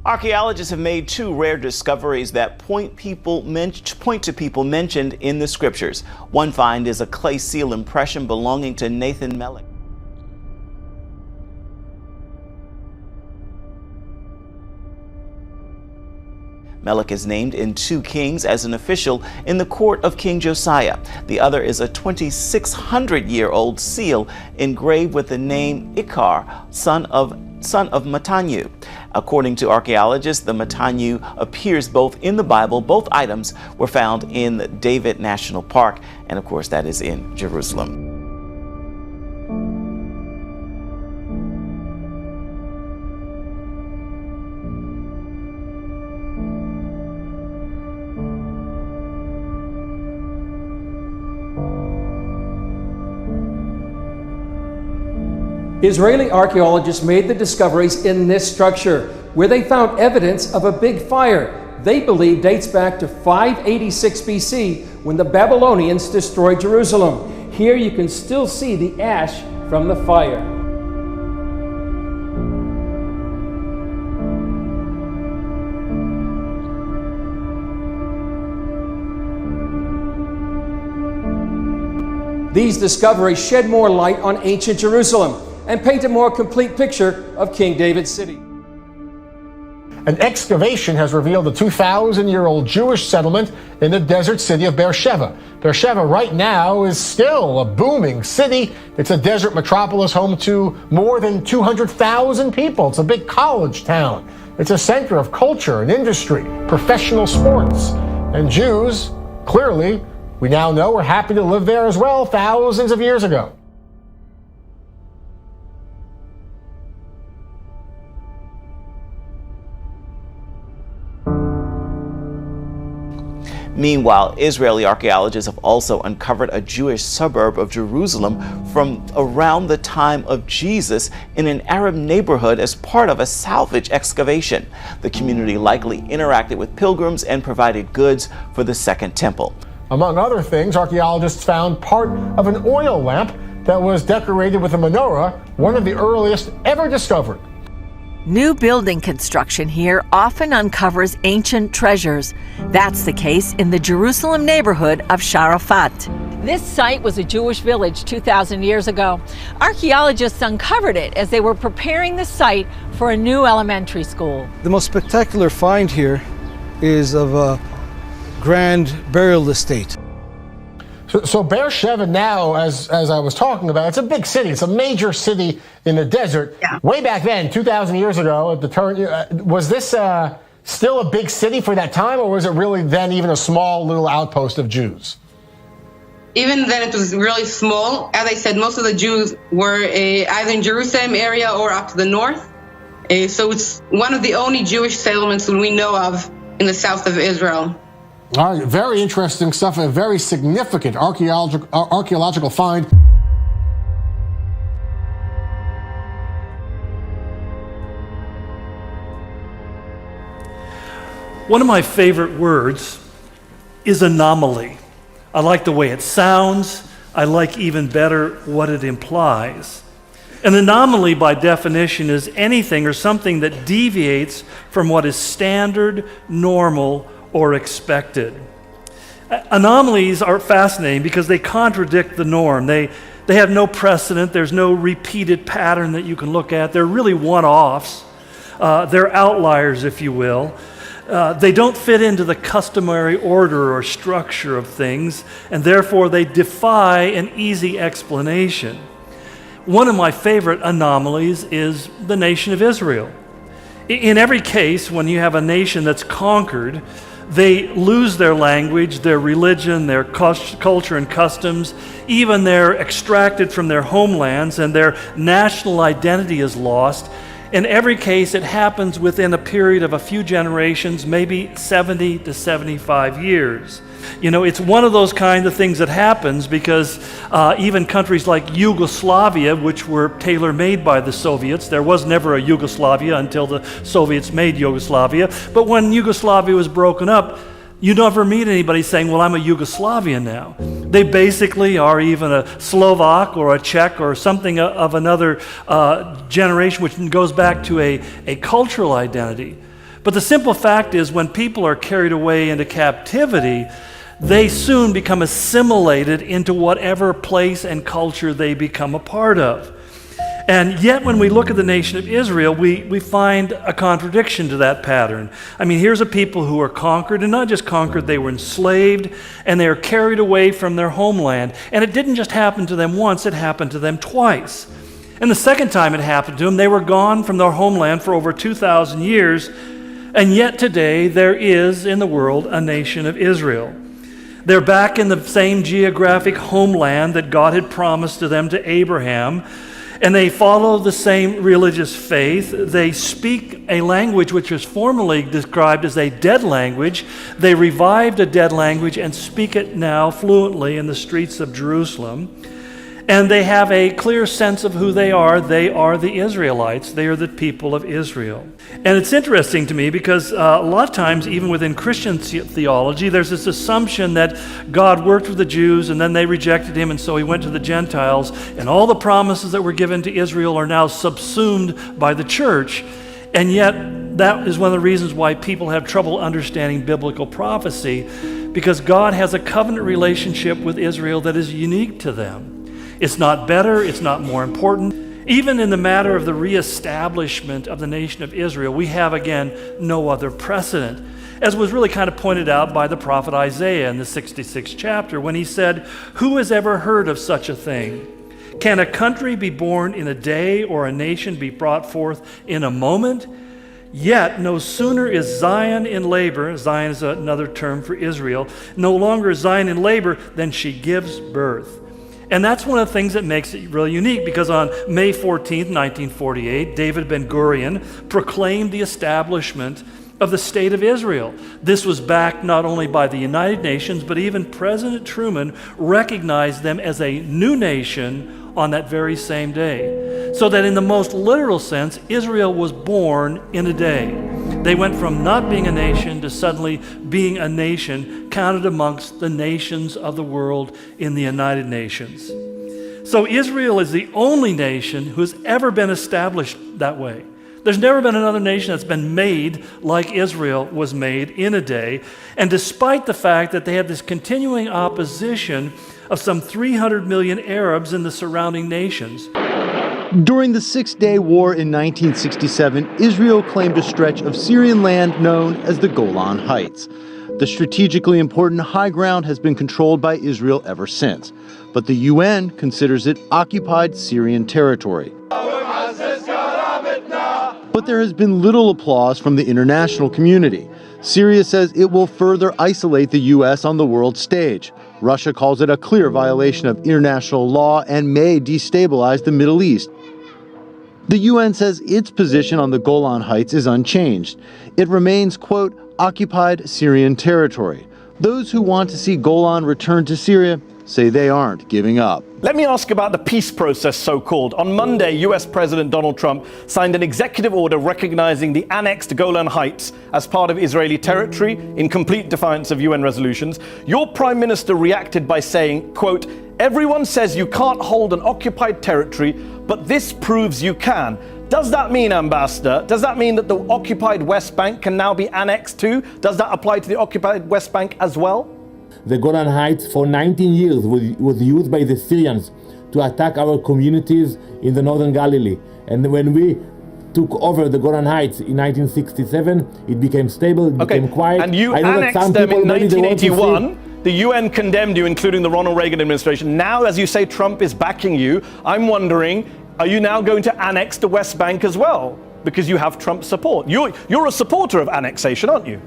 Archaeologists have made two rare discoveries that point to people mentioned in the scriptures. One find is a clay seal impression belonging to Nathan Melech. Melech is named in 2 Kings as an official in the court of King Josiah. The other is a 2,600-year-old seal engraved with the name Ikar, son of Mattanyu. According to archaeologists, the Mattanyu appears both in the Bible. Both items were found in the David National Park, and of course that is in Jerusalem. Israeli archaeologists made the discoveries in this structure, where they found evidence of a big fire they believe dates back to 586 BC when the Babylonians destroyed Jerusalem. Here you can still see the ash from the fire. These discoveries shed more light on ancient Jerusalem and paint a more complete picture of King David's city. An excavation has revealed a 2,000-year-old Jewish settlement in the desert city of Beersheba. Beersheba right now is still a booming city. It's a desert metropolis home to more than 200,000 people. It's a big college town. It's a center of culture and industry, professional sports. And Jews, clearly, we now know, were happy to live there as well thousands of years ago. Meanwhile, Israeli archaeologists have also uncovered a Jewish suburb of Jerusalem from around the time of Jesus in an Arab neighborhood as part of a salvage excavation. The community likely interacted with pilgrims and provided goods for the Second Temple. Among other things, archaeologists found part of an oil lamp that was decorated with a menorah, one of the earliest ever discovered. New building construction here often uncovers ancient treasures. That's the case in the Jerusalem neighborhood of Sharafat. This site was a Jewish village 2,000 years ago. Archaeologists uncovered it as they were preparing the site for a new elementary school. The most spectacular find here is of a grand burial estate. So Beersheba now, as I was talking about, it's a big city. It's a major city in the desert. Yeah. Way back then, 2,000 years ago, at the turn, was this still a big city for that time, or was it really then even a small little outpost of Jews? Even then it was really small. As I said, most of the Jews were either in Jerusalem area or up to the north. So it's one of the only Jewish settlements that we know of in the south of Israel. All right, very interesting stuff, a very significant archaeological find. One of my favorite words is anomaly. I like the way it sounds. I like even better what it implies. An anomaly, by definition, is anything or something that deviates from what is standard, normal, or expected. Anomalies are fascinating because they contradict the norm. They have no precedent. There's no repeated pattern that you can look at. They're really one-offs. They're outliers, if you will. They don't fit into the customary order or structure of things, and therefore they defy an easy explanation. One of my favorite anomalies is the nation of Israel. In every case, when you have a nation that's conquered, they lose their language, their religion, their culture and customs. Even they're extracted from their homelands and their national identity is lost. In every case, it happens within a period of a few generations, maybe 70 to 75 years. You know, it's one of those kind of things that happens because even countries like Yugoslavia, which were tailor-made by the Soviets, there was never a Yugoslavia until the Soviets made Yugoslavia, but when Yugoslavia was broken up, you never meet anybody saying, well, I'm a Yugoslavian now. They basically are even a Slovak or a Czech or something of another generation, which goes back to a cultural identity. But the simple fact is, when people are carried away into captivity, they soon become assimilated into whatever place and culture they become a part of. And yet, when we look at the nation of Israel, we find a contradiction to that pattern. I mean, here's a people who are conquered, and not just conquered, they were enslaved, and they are carried away from their homeland. And it didn't just happen to them once, it happened to them twice. And the second time it happened to them, they were gone from their homeland for over 2,000 years, and yet today there is in the world a nation of Israel. They're back in the same geographic homeland that God had promised to them, to Abraham, and they follow the same religious faith. They speak a language which was formerly described as a dead language. They revived a dead language and speak it now fluently in the streets of Jerusalem. And they have a clear sense of who they are. They are the Israelites. They are the people of Israel. And it's interesting to me because a lot of times, even within Christian theology, there's this assumption that God worked with the Jews and then they rejected him, and so he went to the Gentiles, and all the promises that were given to Israel are now subsumed by the church. And yet, that is one of the reasons why people have trouble understanding biblical prophecy, because God has a covenant relationship with Israel that is unique to them. It's not better, it's not more important. Even in the matter of the reestablishment of the nation of Israel, we have, again, no other precedent. As was really kind of pointed out by the prophet Isaiah in the 66th chapter, when he said, "Who has ever heard of such a thing? Can a country be born in a day, or a nation be brought forth in a moment? Yet no sooner is Zion in labor," Zion is another term for Israel, "no longer is Zion in labor than she gives birth." And that's one of the things that makes it really unique, because on May 14th, 1948, David Ben-Gurion proclaimed the establishment of the State of Israel. This was backed not only by the United Nations, but even President Truman recognized them as a new nation on that very same day. So that in the most literal sense, Israel was born in a day. They went from not being a nation to suddenly being a nation counted amongst the nations of the world in the United Nations. So Israel is the only nation who's ever been established that way. There's never been another nation that's been made like Israel was made in a day. And despite the fact that they have this continuing opposition of some 300 million Arabs in the surrounding nations. During the Six-Day War in 1967, Israel claimed a stretch of Syrian land known as the Golan Heights. The strategically important high ground has been controlled by Israel ever since, but the UN considers it occupied Syrian territory. But there has been little applause from the international community. Syria says it will further isolate the U.S. on the world stage. Russia calls it a clear violation of international law and may destabilize the Middle East. The UN says its position on the Golan Heights is unchanged. It remains, quote, occupied Syrian territory. Those who want to see Golan returned to Syria say they aren't giving up. Let me ask about the peace process, so-called. On Monday, US President Donald Trump signed an executive order recognizing the annexed Golan Heights as part of Israeli territory in complete defiance of UN resolutions. Your prime minister reacted by saying, quote, "Everyone says you can't hold an occupied territory, but this proves you can." Does that mean, Ambassador, does that mean that the occupied West Bank can now be annexed too? Does that apply to the occupied West Bank as well? The Golan Heights for 19 years was used by the Syrians to attack our communities in the northern Galilee. And when we took over the Golan Heights in 1967, it became stable, it became quiet. And you annexed them in 1981. The UN condemned you, including the Ronald Reagan administration. Now, as you say, Trump is backing you. I'm wondering, are you now going to annex the West Bank as well? Because you have Trump's support. You're a supporter of annexation, aren't you?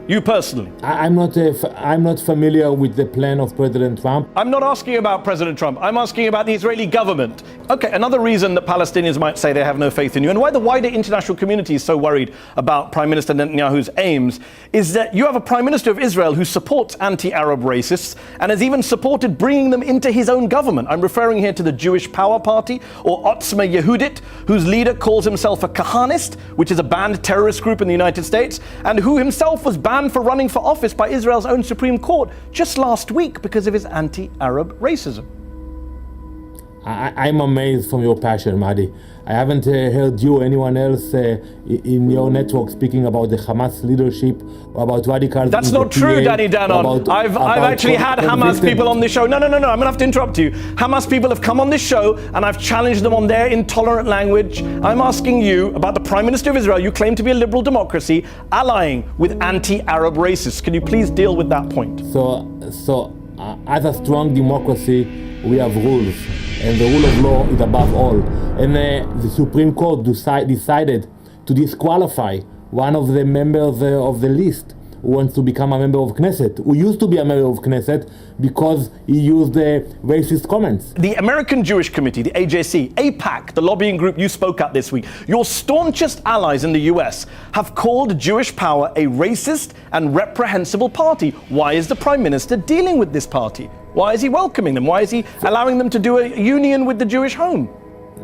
You personally? I'm not familiar with the plan of President Trump. I'm not asking about President Trump. I'm asking about the Israeli government. Okay, another reason that Palestinians might say they have no faith in you, and why the wider international community is so worried about Prime Minister Netanyahu's aims, is that you have a Prime Minister of Israel who supports anti-Arab racists and has even supported bringing them into his own government. I'm referring here to the Jewish Power Party, or Otzma Yehudit, whose leader calls himself a Kahanist, which is a banned terrorist group in the United States, and who himself was banned for running for office by Israel's own Supreme Court just last week because of his anti-Arab racism. I'm amazed from your passion, Mahdi. I haven't heard you or anyone else in your network speaking about the Hamas leadership or about radicals. That's not true, Danny Danon. I've actually had Hamas people on this show. No, I'm going to have to interrupt you. Hamas people have come on this show and I've challenged them on their intolerant language. I'm asking you about the Prime Minister of Israel. You claim to be a liberal democracy, allying with anti-Arab racists. Can you please deal with that point? So as a strong democracy, we have rules. And the rule of law is above all. And the Supreme Court decided to disqualify one of the members of the list who wants to become a member of Knesset, who used to be a member of Knesset because he used racist comments. The American Jewish Committee, the AJC, AIPAC, the lobbying group you spoke at this week, your staunchest allies in the US have called Jewish Power a racist and reprehensible party. Why is the Prime Minister dealing with this party? Why is he welcoming them? Why is he allowing them to do a union with the Jewish home?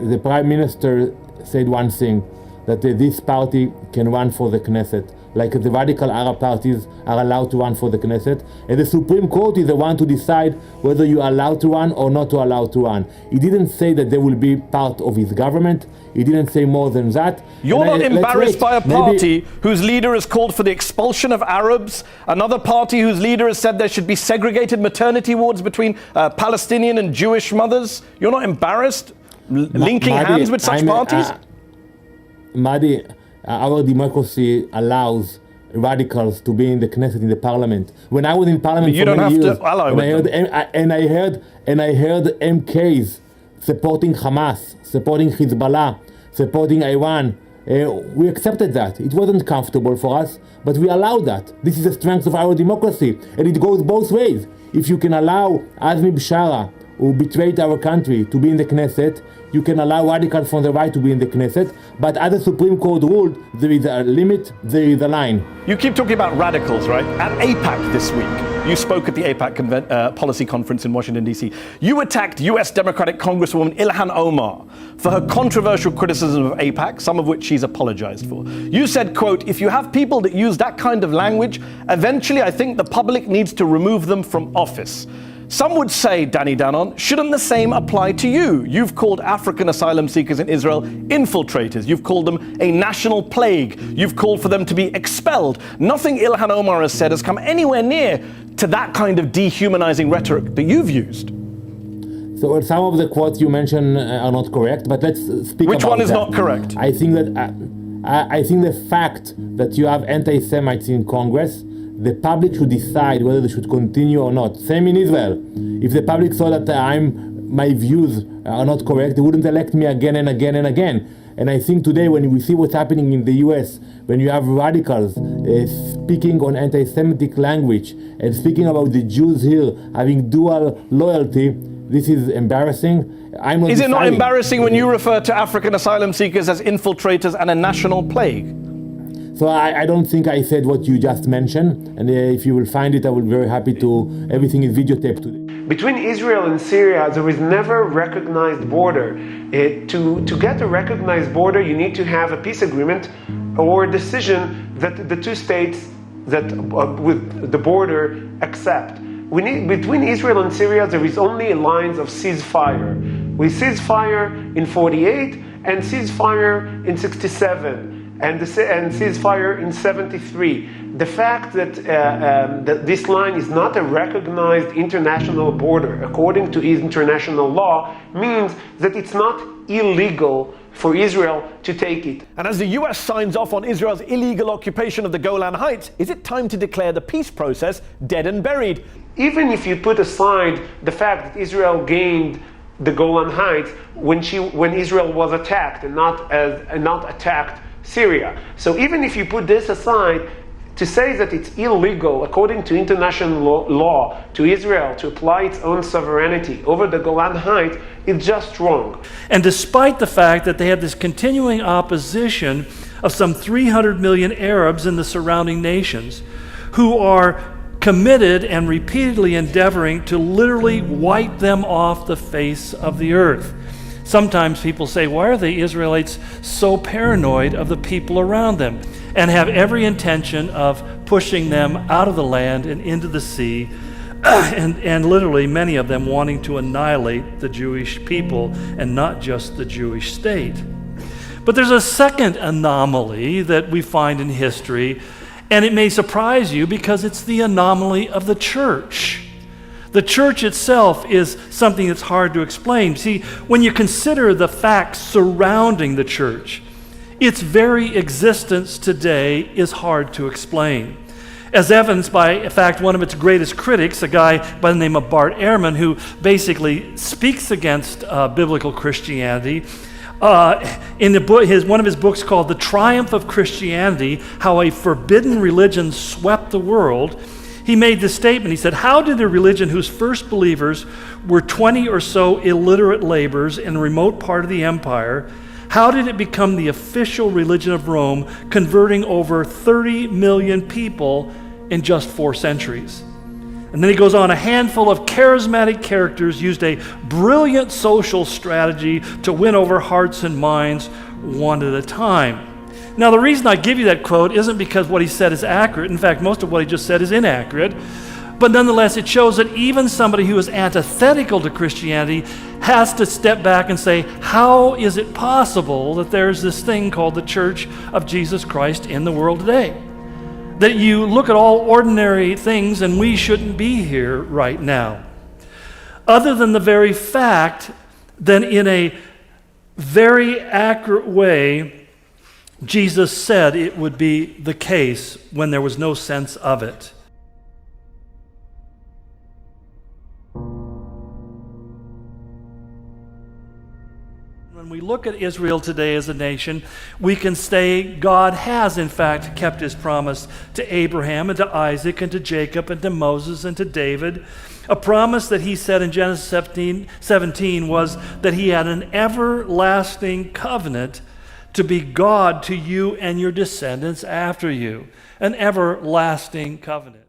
The Prime Minister said one thing, that this party can run for the Knesset, like the radical Arab parties are allowed to run for the Knesset, and the Supreme Court is the one to decide whether you are allowed to run or not allowed to run. He didn't say that they will be part of his government. He didn't say more than that. You're not embarrassed by a party whose leader has called for the expulsion of Arabs, another party whose leader has said there should be segregated maternity wards between Palestinian and Jewish mothers? You're not embarrassed linking hands with such parties? Mahdi, our democracy allows radicals to be in the Knesset, in the parliament. When I was in parliament for many years, I heard MKs supporting Hamas, supporting Hezbollah, supporting Iran. We accepted that. It wasn't comfortable for us, but we allowed that. This is the strength of our democracy, and it goes both ways. If you can allow Azmi Bishara, who betrayed our country, to be in the Knesset, you can allow radicals from the right to be in the Knesset, but as the Supreme Court ruled, there is a limit, there is a line. You keep talking about radicals, right? At AIPAC this week, you spoke at the AIPAC policy conference in Washington, D.C. You attacked U.S. Democratic Congresswoman Ilhan Omar for her controversial criticism of AIPAC, some of which she's apologized for. You said, quote, if you have people that use that kind of language, eventually I think the public needs to remove them from office. Some would say, Danny Danon, shouldn't the same apply to you? You've called African asylum seekers in Israel infiltrators. You've called them a national plague. You've called for them to be expelled. Nothing Ilhan Omar has said has come anywhere near to that kind of dehumanizing rhetoric that you've used. So some of the quotes you mentioned are not correct, but let's speak about Which one is that. not correct? I think the fact that you have anti-Semites in Congress, the public should decide whether they should continue or not. Same in Israel. If the public saw that my views are not correct, they wouldn't elect me again and again and again. And I think today when we see what's happening in the US, when you have radicals speaking on anti-Semitic language and speaking about the Jews here having dual loyalty, this is embarrassing. Is it not embarrassing when you refer to African asylum seekers as infiltrators and a national plague? So I don't think I said what you just mentioned, and if you will find it, I will be very happy to. Everything is videotaped today. Between Israel and Syria, there is never a recognized border. To get a recognized border, you need to have a peace agreement or a decision that the two states that with the border accept. Between Israel and Syria, there is only lines of ceasefire. We ceasefire in 48 and ceasefire in 67. And ceasefire in 73. The fact that this line is not a recognized international border according to international law means that it's not illegal for Israel to take it. And as the US signs off on Israel's illegal occupation of the Golan Heights, is it time to declare the peace process dead and buried? Even if you put aside the fact that Israel gained the Golan Heights when Israel was attacked and not attacked Syria. So even if you put this aside, to say that it's illegal according to international law to Israel to apply its own sovereignty over the Golan Heights is just wrong. And despite the fact that they have this continuing opposition of some 300 million Arabs in the surrounding nations who are committed and repeatedly endeavoring to literally wipe them off the face of the earth. Sometimes people say, why are the Israelites so paranoid of the people around them, and have every intention of pushing them out of the land and into the sea, and literally many of them wanting to annihilate the Jewish people and not just the Jewish state. But there's a second anomaly that we find in history, and it may surprise you because it's the anomaly of the church. The church itself is something that's hard to explain. See, when you consider the facts surrounding the church, its very existence today is hard to explain. As evidenced by, in fact, one of its greatest critics, a guy by the name of Bart Ehrman, who basically speaks against biblical Christianity. In one of his books called The Triumph of Christianity, How a Forbidden Religion Swept the World, he made this statement. He said, how did a religion whose first believers were 20 or so illiterate laborers in a remote part of the empire, how did it become the official religion of Rome, converting over 30 million people in just 4 centuries? And then he goes on, a handful of charismatic characters used a brilliant social strategy to win over hearts and minds one at a time. Now, the reason I give you that quote isn't because what he said is accurate. In fact, most of what he just said is inaccurate. But nonetheless, it shows that even somebody who is antithetical to Christianity has to step back and say, how is it possible that there's this thing called the Church of Jesus Christ in the world today? That you look at all ordinary things and we shouldn't be here right now. Other than the very fact that in a very accurate way, Jesus said it would be the case when there was no sense of it. When we look at Israel today as a nation, we can say God has in fact kept his promise to Abraham and to Isaac and to Jacob and to Moses and to David. A promise that he said in Genesis 17 was that he had an everlasting covenant to be God to you and your descendants after you. An everlasting covenant.